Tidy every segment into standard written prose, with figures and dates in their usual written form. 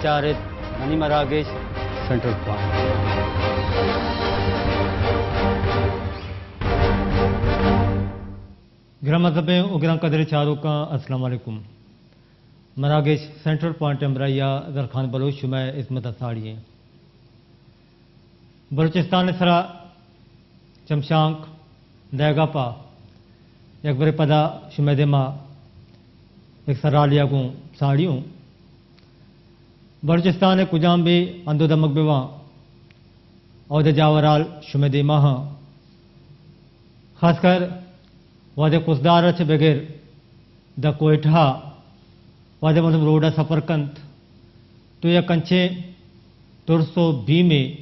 Macharit, Mani Maragesh, Central Point. Gramazabin Ugram Kadri Charuka, Assalamu alaikum. Maragesh, Central Point Embraya, Zarkhan Baluch, Shumay, Ismat Asadi. Balochistan Isra, Chamshank, Dagapa, Yakbaripada, Shumedema, Exaralia, Sadium. Balochistan Kujambi, Ando the Magbiwa, or the Javaral, Shumedi Maha. Haskar, Wade Kusdara Begir, the Koitha, Wade Muslim Roda Saparkant, to ya Kanche, Torso Bime,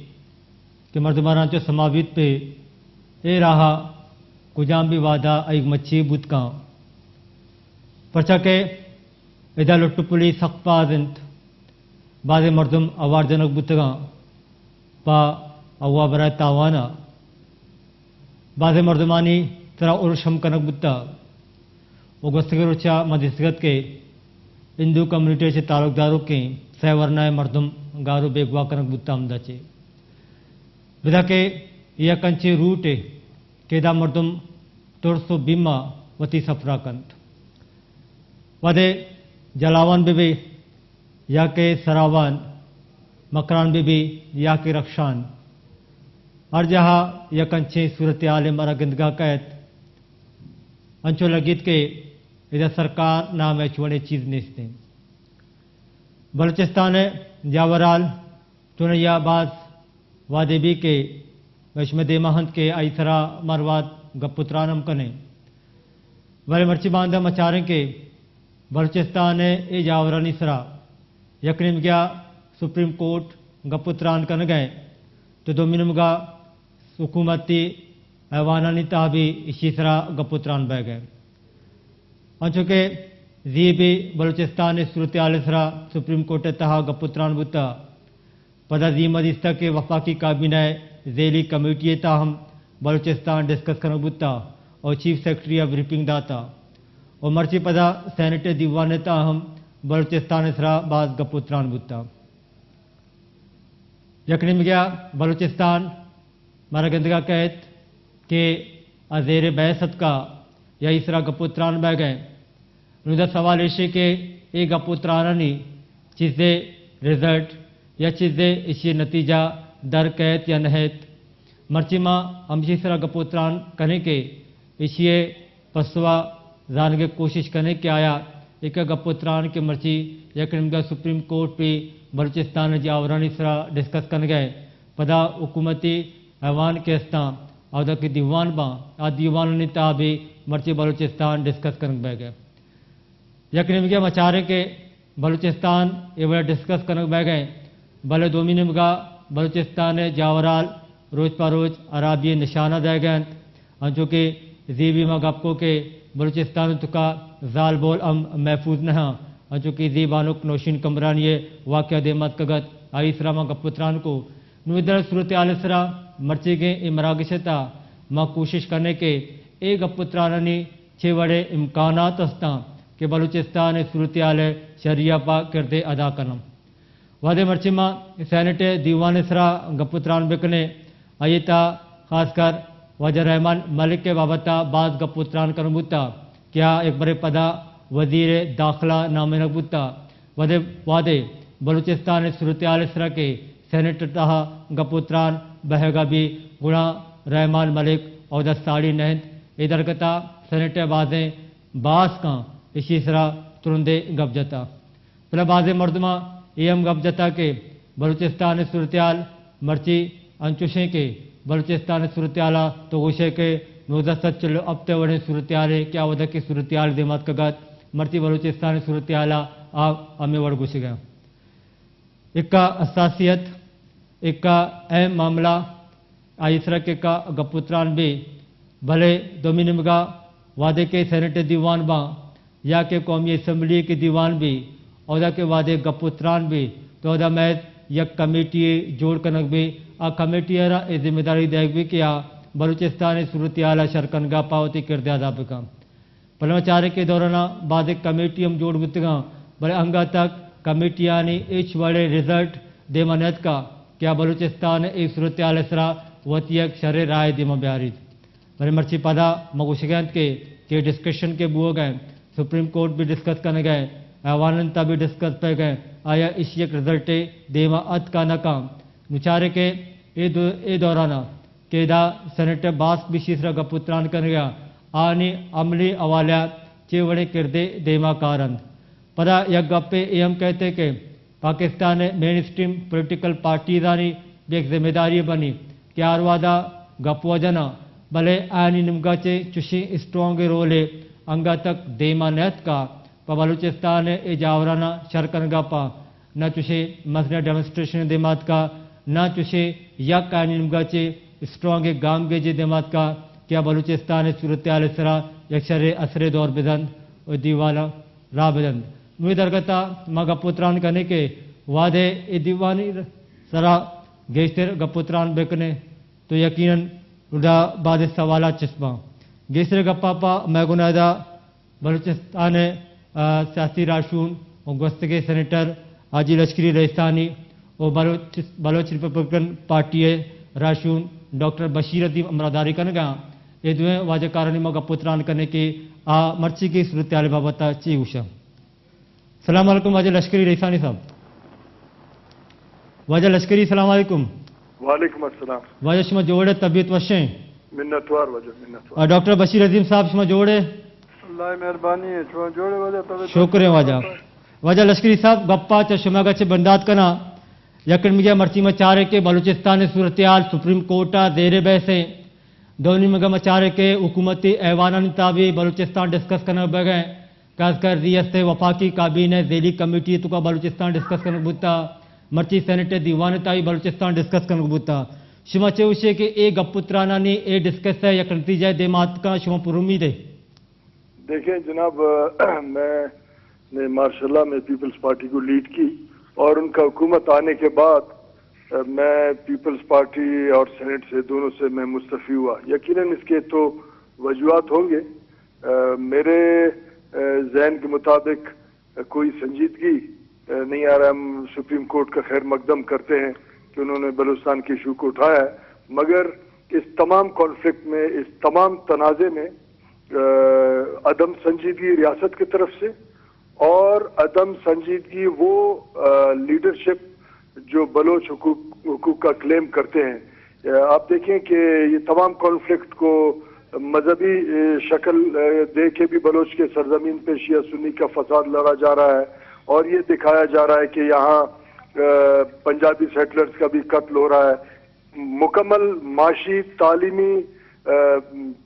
के मर्दमारांचो समावित पे ए रहा कुजाम्बी वादा एक मच्छी बुतका परचा के इधर लुट्टुपुली सख्पाजिंत बादे मर्दम आवारजनक बुतगा पा अवा बराय तावाना बादे मर्दमानी तरह उर्शम कनक बुत्ता उगस्तगर उच्चा मध्यस्थगत के हिंदू कम्युनिटी से ताल्लुकदारों के सहवरनाए मर्दम गारो बेगवा कनक बुत्ता हमदाचे विधा के यह कंचे रूट केदा मर्दम तोरसो बीमा वती सफराकंत वदे जलावन बेबी या के सरावान मकरान बेबी या के रक्षान हर जहाँ यह कंचे सूरत आले मरा गंदगा कैद अंचो लगित के इधर सरकार नाम है चुने चीज निस्ते बलूचिस्तान जावराल चुनैयाबाज वादेबी के वैश्मदे महंत के आइसरा मरवाद गपुत्रानम कने वाले मर्ची बांधा मचारे के बलूचिस्तान ए जावरानी सरा यकनिम गया सुप्रीम कोर्ट गपुत्रान कन गए तो दोमिनमगा हुकूमती ऐवानानी ताबी इसी सरा गपुत्रान बह गए अंचो के जीबी बलूचिस्तान सूरत आलसरा सुप्रीम कोर्ट तहा गपुत्रान बुता पदा जीमदिस्ता के वफाकी काबीना झेली कमेटी ताहम बलूचिस्तान डिस्कस करना बुता और चीफ सेक्रेटरी ऑफ ब्रीफिंग दाता और मर्ची पदा सेनेटर दीवान ताहम बलूचिस्तान इसरा बाज गपुत्रान बुता यकनी में गया बलूचिस्तान मारा गंदगा कहत के अजेर बैसत का या इसरा गपुत्रान बह गए उनका सवाल इसे के एक गपुत्रानी चीज़ें रिजल्ट या चीज़ें इसी नतीजा दर कहत या नहत मर्चिमा हमशी सरा गपुत्रान करने के इसी पसवा जान के कोशिश करने के आया एक गपुत्रान के मर्ची यकनिमगा सुप्रीम कोर्ट पे बलूचिस्तान जावरानी सरा डिस्कस कर गए पदा हुकूमती ऐवान के अस्ता और के दीवान बा आ दीवान नेता भी मर्ची बलूचिस्तान डिस्कस कर बह गए यकनिमगा मचारे के बलूचिस्तान ये बड़ा डिस्कस कर बह गए भले दोमिनमगा बलूचिस्तान जावराल रोज पर रोज अराबी निशाना दे गए जो कि जीबी मगपको के बलूचिस्तान तुका जाल बोल महफूज न जो कि जीबानुक नौशीन कमरान ये वाक़ देमत कगत आईसरा मगपुत्रान को नुदर सूरत आलसरा मर्ची के इमरागिशता माँ कोशिश करने के एक गपुत्रानी छे बड़े इम्कानात हस्ता कि बलूचिस्तान सूरत आल शरिया पा किरदे अदा करना वादे मर्चिमा सेनेटर दीवान इसरा गपुत्रान बिकने आयता खासकर वजह रहमान मलिक के बाबता बाज गपुत्रान करबुता क्या एक बड़े पदा वजीर दाखिला नाम नकबुता वदे वादे बलूचिस्तान सूरत आलसरा के सेनेटर तहा गपुत्रान बहेगा भी गुणा रहमान मलिक और दस्ताड़ी नहद इधर कता सेनेटर बाजें बास का इसी सरा तुरंदे गबजता पहले बाजे मर्दमा एम गबजता के बलूचिस्तान सूरत मर्ची अंचुशे के बलूचिस्तान सूरत तो गुशे के नोदा सच चलो अब ते वड़े सूरत क्या वजह की सूरत दिमाग कगत मर्ची बलूचिस्तान सूरत आप हमें वड़ घुस गया इक्का असासियत इक्का अहम मामला आइसरा के का गपुत्रान भी भले दोमिनमगा वादे के सेनेटर दीवान बा या के कौमी असम्बली के दीवान भी और के वादे गपुत्रान भी तो मैं यक कमेटी जोड़ कनक भी आ कमेटी ए जिम्मेदारी देख भी किया बलूचिस्तान सूरत शरकनगा पावती किरदे अदाब का पलमचारे के दौरान बाद कमेटी हम जोड़ बुतगा बड़े अंगा तक कमेटियानी एच बड़े रिजल्ट देमानेत का क्या बलूचिस्तान एक सूरत आलसरा वतियक शर राय दिमा ब्यारिद मेरे मर्ची पदा मगुशगंत के डिस्कशन के बुओ गए सुप्रीम कोर्ट भी डिस्कस करने गए ऐवानंता भी डिस्कस पे गए आया इशियक रिजल्ट देमा अत का नकाम नुचारे के ए दौराना केदा सेनेटर बास बिशीसरा गपुत्रान करने गया आने अमली अवाल्या चेवड़े किरदे देमा कारंद पदा यक गप्पे एम कहते कि पाकिस्तान मेन स्ट्रीम पोलिटिकल पार्टीजानी भी एक जिम्मेदारी बनी कि आरवादा गपवजना भले आनी निमगाचे चुशी स्ट्रॉन्ग रोले अंगा तक देमा नेत का बलूचिस्तान ए जावराना शरकन गपा न चुशे मसने डेमोन्स्ट्रेशन देमात का न चुशे यक आनी निमगाचे स्ट्रॉन्ग गाम गे जे देमात का क्या बलूचिस्तान सूरत आलसरा यक्षरे असरे दौर बिदंद और दीवाला रा बिदंद मुझे दरगता माँ गपुत्रान करने के वादे ए दीवानी सरा गेस्टर गपुत्रान बेकने तो यकीनन उड़ा बाद सवाला चश्मा गेस्टर गप्पापा मैगुनादा बलूचिस्तान सियासी राशून और गस्तगे सेनेटर हाजी लश्करी रईसानी और बलोच रिपब्लिकन पार्टी राशून डॉक्टर बशीर अदीम अमरादारी करने गया ये दुए वाजे कारण मगा पुत्रान करने के आ मर्ची की सूरत आल बाबता ची उषा सलाम अलैकुम वाजे लश्करी रईसानी साहब वाजे लश्करी सलाम अलैकुम वालेकुम अस्सलाम वाजे शुमा जोड़े तबीयत वशे मिन्नतवार वजह मिन्नतवार डॉक्टर बशीर अदीम साहब शुमा जोड़े अल्लाह मेहरबानी है शुमा जोड़े वजह तबे शुक्र वाजा वाजा लश्करी साहब गप्पा च शुमा गचे बंदात कना यकन मिया मर्ची मचारे के बलूचिस्तान सूरत आल सुप्रीम कोर्टा जेर बहसे दोनों मगा मचारे के हुकूमती ऐवान ताबी बलूचिस्तान डिस्कस करने बगैर खासकर रियासत वफाकी काबीने जेली कमेटी तो का बलूचिस्तान डिस्कस करने बुता मर्ची सेनेट दीवान ताई बलूचिस्तान डिस्कस करने बुता शुमा चेउशे के ए गपुत्राना ने ए डिस्कस है या नतीजा देमात का शुमा पुरुमीद है। देखें जनाब मैं मार्शल्लाह में पीपल्स पार्टी को लीड की और उनका हुकूमत आने के बाद मैं पीपल्स पार्टी और सेनेट से दोनों से मैं मुस्तफ़ी हुआ। यकीनन इसके तो वजूहात होंगे। मेरे जहन के मुताबिक कोई संजीदगी नहीं आ रहा। हम सुप्रीम कोर्ट का खैर मकदम करते हैं कि उन्होंने बलूचिस्तान के इशू को उठाया है, मगर इस तमाम कॉन्फ्लिक्ट में, इस तमाम तनाज़े में अदम संजीदगी रियासत की तरफ से और अदम संजीदगी वो लीडरशिप जो बलोच हुकूक का क्लेम करते हैं। आप देखें कि ये तमाम कॉन्फ्लिक्ट को मजहबी शक्ल दे के भी बलोच के सरजमीन पे शिया सुन्नी का फसाद लड़ा जा रहा है और ये दिखाया जा रहा है कि यहाँ पंजाबी सेटलर्स का भी कत्ल हो रहा है। मुकम्मल माशी तालीमी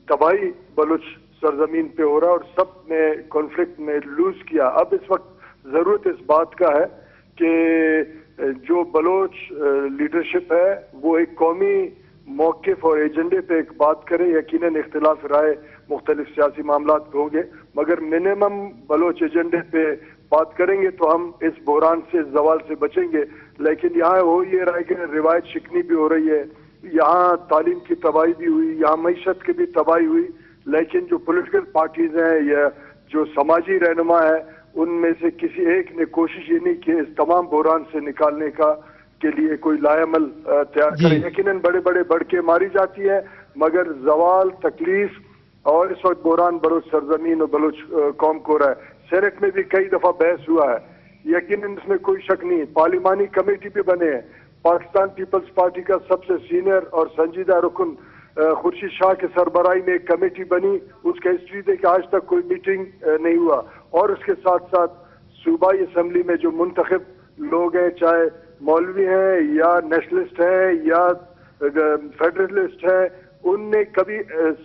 तबाही बलोच सरजमीन पे हो रहा है और सब ने कॉन्फ्लिक्ट में लूज किया। अब इस वक्त ज़रूरत इस बात का है कि जो बलोच लीडरशिप है वो एक कौमी मौक़िफ़ और एजेंडे पे एक बात करे। यकीनन इख्तिलाफ राय मुख्तलिफ सियासी मामलात पे होंगे, मगर मिनिमम बलोच एजेंडे पे बात करेंगे तो हम इस बहरान से, इस जवाल से बचेंगे। लेकिन यहाँ हो ये रहा है कि रिवायत शिकनी भी हो रही है, यहाँ तालीम की तबाही भी हुई, यहाँ मईशत की भी तबाही हुई, लेकिन जो पॉलिटिकल पार्टीज हैं या जो समाजी रहनुमा है उनमें से किसी एक ने कोशिश ये नहीं की इस तमाम बहरान से निकालने का के लिए कोई लायामल तैयार करे। यकीनन बड़े बड़े बढ़के मारी जाती है, मगर जवाल तकलीफ और इस वक्त बहरान बलोच सरजमीन और बलोच कौम को रहा है। सेनेट में भी कई दफा बहस हुआ है, यकीनन इसमें कोई शक नहीं। पार्लिमानी कमेटी भी बने हैं। पाकिस्तान पीपल्स पार्टी का सबसे सीनियर और संजीदा रुकन खुर्शीद शाह के सरबराही में एक कमेटी बनी, उसका हिस्ट्री दे कि आज तक कोई मीटिंग नहीं हुआ। और उसके साथ साथ सूबाई असम्बली में जो मुंतखब लोग हैं, चाहे मौलवी हैं या नेशनलिस्ट हैं या फेडरलिस्ट हैं, उनने कभी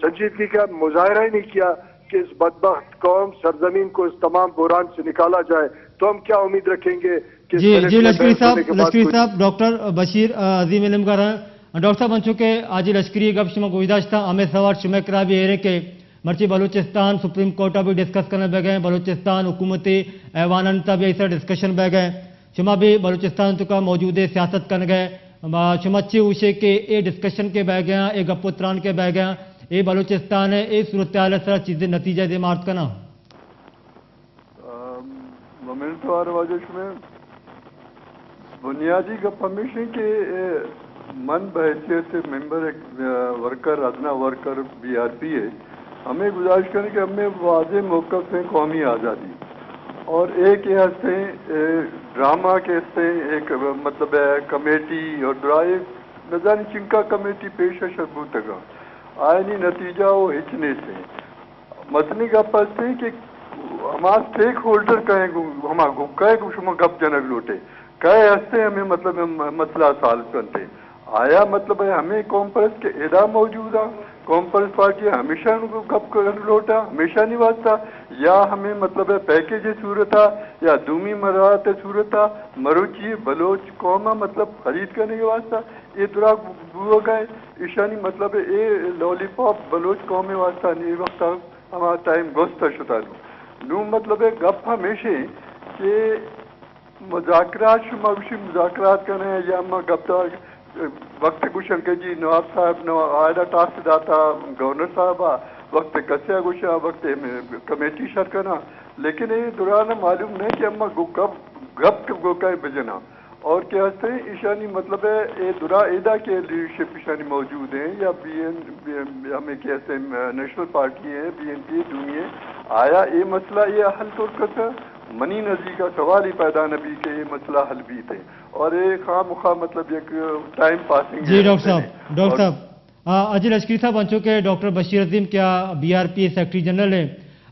संजीदगी का मुजाहरा ही नहीं किया कि इस बदबख्त कौम सरजमीन को इस तमाम बहरान से निकाला जाए। तो हम क्या उम्मीद रखेंगे कि जी लश्करी साहब डॉक्टर बशीर अजीम इल्म का डॉक्टर साहब बन चुके आज लश्करी गपशप गुजाश्ता हमें सवार शुमकरा भी एरे के मर्ची बलूचिस्तान सुप्रीम कोर्ट भी डिस्कस करने बह गए, बलूचिस्तान हुकूमती ऐवान भी ऐसा डिस्कशन बह गए, शुमा भी बलूचिस्तान तो का मौजूद सियासत कर गए, शुमच्ची उशे के ए डिस्कशन के बह गया, ए गपुत्रान के बह गया, ए बलूचिस्तान है ए सूरत सरा चीजें नतीजा दे मार्त करना मोमेंट वार वाजश में बुनियादी गप हमेशा के मन बहैसियत मेंबर एक वर्कर अदना वर्कर BRP है, हमें गुजारिश करें कि हमें वाज़े मौक़िफ़ है कौमी आज़ादी और एक ये हंसते ड्रामा के हंसते एक मतलब है कमेटी और ड्राइव नजानी चिंका कमेटी पेश शबूतगा आयनी नतीजा वो हिचने से मसनी गप हंसते कि हमारे स्टेक होल्डर कहें हम कहे शुमा गप जनक लूटे कहे हंसते हमें मतलब मसला साल करते आया मतलब है हमें कॉम्प्रेस के एदा मौजूद है कॉम्प्रेस पार्टी हमेशा गप लोटा हमेशा नहीं वास्ता या हमें मतलब है पैकेज सूरत है या दूमी मराहत सूरत है मरोची बलोच कौमा मतलब खरीद करने के वास्ता ये तुरा बुआ गए ईशानी मतलब है ये लॉलीपॉप बलोच कौमे वास्ता नहीं वक्त हमारा टाइम गोश्त शुता नू मतलब है गप हमेशा के मुज़ाकरात शुमाविशी मुज़ाकरात करने या गप्ता वक्त गुशन के जी नवाब साहब नो आयदा टास्क दाता गवर्नर साहब वक्त कस्या गुशा वक्त कमेटी शरकना लेकिन ये दौरान मालूम नहीं कि अम्मा गप गोका बजना और क्या हंसते ईशानी मतलब है ये दुरा एदा के लीडरशिप ईशानी मौजूद हैं या हमें कैसे नेशनल पार्टी है BNP दुनिया आया ये मसला ये हल तो करता मनी नजी का सवाल ही पैदा नबी के ये मसला हल भी थे और ये खामखा मतलब एक टाइम पासिंग जी डॉक्टर साहब अजी लश्करी साहब बन चुके डॉक्टर बशीर अजीम क्या BRP सेक्रेटरी जनरल है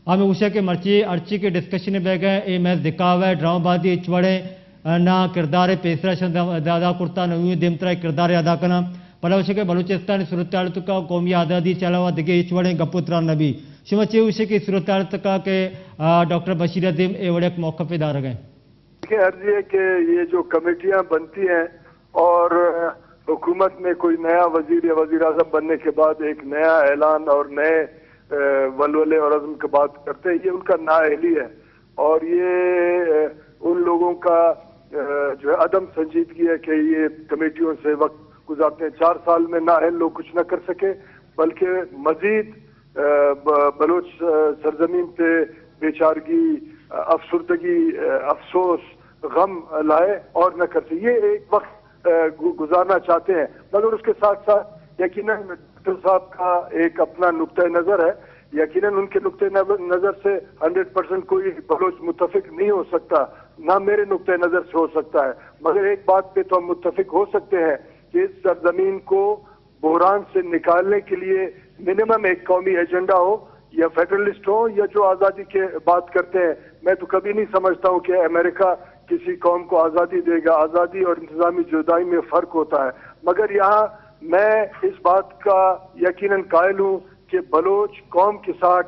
हमें उषा के मर्ची अर्ची के डिस्कशन में बह गए ए मैच दिखावा है ड्रामाबाजी इचवड़े ना किरदार पेसरा अदा कुर्ता नवी दिमतरा किरदार अदा करना पलावश के बलूचिस्तान सूरत का कौमी आज़ादी चलावा दिगे इचवड़े गपुत्रा नबी शिमचे उषे की सूरत का के डॉक्टर बशीर अजीम ए वड़े मौक़िफ़ दार गए अर्जी है कि ये जो कमेटियां बनती हैं और हुकूमत में कोई नया वजीर या वजीर आज़म बनने के बाद एक नया ऐलान और नए वलवले और अज़्म की बात करते हैं, ये उनका नाअहली है और ये उन लोगों का जो है अदम संजीदगी है कि ये कमेटियों से वक्त गुजारते हैं। 4 साल में नाअहल लोग कुछ न कर सके बल्कि मजीद बलोच सरजमीन पे बेचारगी अफसुर्दगी अफसोस गम लाए और न कर सके। ये एक वक्त गुजारना चाहते हैं मगर उसके साथ साथ यकीनन डॉक्टर साहब का एक अपना नुक्ता नज़र है, यकीनन उनके नुक्ते नज़र से 100% कोई बलोच मुत्तफिक नहीं हो सकता, ना मेरे नुक्ते नज़र से हो सकता है, मगर एक बात पे तो हम मुत्तफिक हो सकते हैं कि इस सरजमीन को बहरान से निकालने के लिए मिनिमम एक कौमी एजेंडा हो या फेडरलिस्ट हो या जो आज़ादी के बात करते हैं। मैं तो कभी नहीं समझता हूँ कि अमेरिका किसी कौम को आज़ादी देगा, आज़ादी और इंतजामी जुदाई में फ़र्क होता है, मगर यहाँ मैं इस बात का यकीनन कायल हूँ कि बलोच कौम के साथ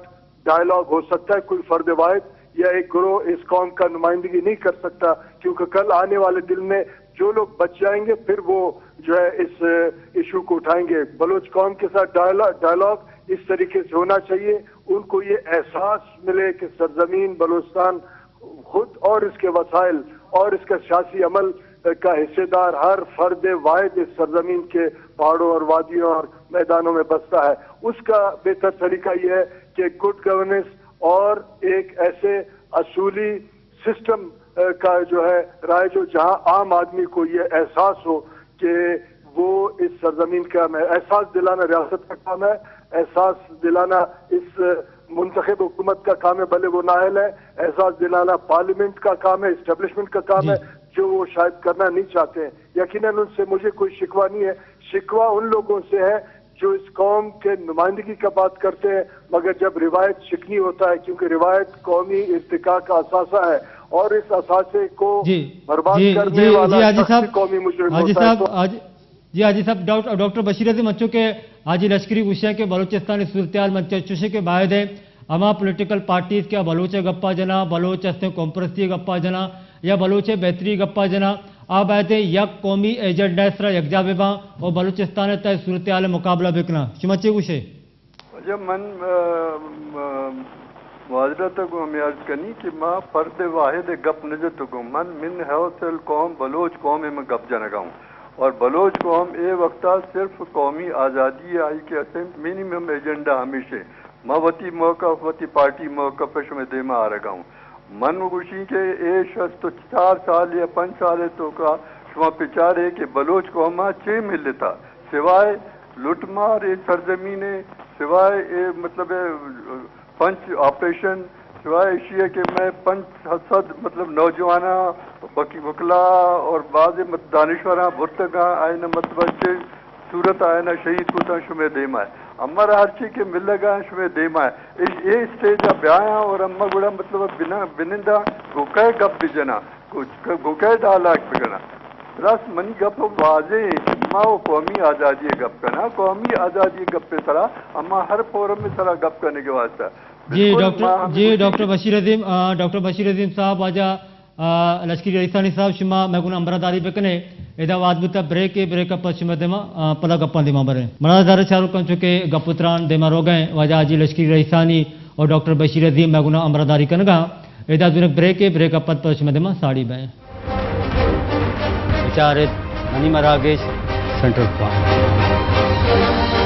डायलॉग हो सकता है, कोई फर्द वाहिद या एक ग्रोह इस कौम का नुमाइंदगी नहीं कर सकता, क्योंकि कल आने वाले दिन में जो लोग बच जाएंगे फिर वो जो है इस इशू को उठाएंगे। बलोच कौम के साथ डायलॉग इस तरीके से होना चाहिए, उनको ये एहसास मिले कि सरजमीन बलोचिस्तान खुद और इसके वसाइल और इसका सियासी अमल का हिस्सेदार हर फर्द वाहिद इस सरजमीन के पहाड़ों और वादियों और मैदानों में बसता है। उसका बेहतर तरीका यह है कि गुड गवर्नेंस और एक ऐसे असूली सिस्टम का जो है राय जो जहां आम आदमी को ये एहसास हो कि वो इस सरजमीन का एहसास दिलाना रियासत का काम है, एहसास दिलाना इस मुंतखब हुकूमत का काम है, भले वो नाअहल है, एहसास दिलाना पार्लियामेंट का काम है, इस्टेब्लिशमेंट का काम है, जो वो शायद करना नहीं चाहते हैं। यकीनन उनसे मुझे कोई शिकवा नहीं है, शिकवा उन लोगों से है जो इस कौम के नुमाइंदगी का बात करते हैं, मगर जब रिवायत शिकनी होता है, क्योंकि रिवायत कौमी इर्तिका का असासा है और इस असासे को बर्बाद करने वाला कौमी मुजरिम होता है। जी हाजी साहब डॉक्टर बशीर अजीम मच्चू के हाजी लश्करी गुस्सा के बलोचिस्तानी सूरत मंचुशे के बाद है अमा पोलिटिकल पार्टीज क्या बलोच गप्पा जना बलोच हस्ते कॉम्प्रेसी गप्पा जना या बलोच बेहतरी गप्पा जना आप आए थे यक कौमी एजेंडा इस तरह यकजा बेबा और बलोचिस्तान तय सूरत हाल मुकाबला बिकना शिमचे गुशे जब मन वाजरा तक हमें अर्ज करनी कि माँ फर्द वाहिद गप नजर तो मन मिन हौसल कौम बलोच कौम में गप जनगाऊँ और बलोच कौम ए वक्ता सिर्फ कौमी आज़ादी आई के असें मिनिमम एजेंडा हमेशा मवती मौक़िफ़ वती पार्टी मौक़िफ़ में देमा आ रहा हूँ मन गुशी के ए शख्स तो 4 साल या 5 साल तो का शुमा पिचारे के बलोच कौमा चे मिल था सिवाय लुटमार ए सरजमीने सिवाय ए मतलब पंच ऑपरेशन सिवाय इशिए के मैं पंच हसद मतलब नौजवाना बकी बकला और बाज दानिश्वरा बुर्तगा आए न मतलब सूरत आए ना शहीद को शुमे देमा है अम्मा हरची के मिलगा शुमे देमा है ये स्टेज ब्याया और अम्मा गुड़ा मतलब बिना बिनिंदा गुकाय गप बिजना कुछ गुकाय डालाक बिगना रस मनी गप वाजे अम्मा वो कौमी आज़ादी गप करना कौमी आज़ादी गप पे सरा अम्मा हर फोरम में सरा गप करने के वास्ते जी डॉक्टर बशीर अजीम साहब आजा लश्करी रईसानी साहब शुमा मैगुना अमरादारी बेकने एदा वादबुता ब्रेक अप शुमा देमा पला गप्पा देमा बरे मनादार चालू कर चुके गपुत्रान देमा रोगे वजा जी लश्करी रईसानी और डॉक्टर बशीर अजीम मैगुना अमरादारी कनगा एदा दुनक ब्रेक अप पर शुमा देमा साड़ी बे विचारित मनी मरागेश सेंट्रल पॉइंट।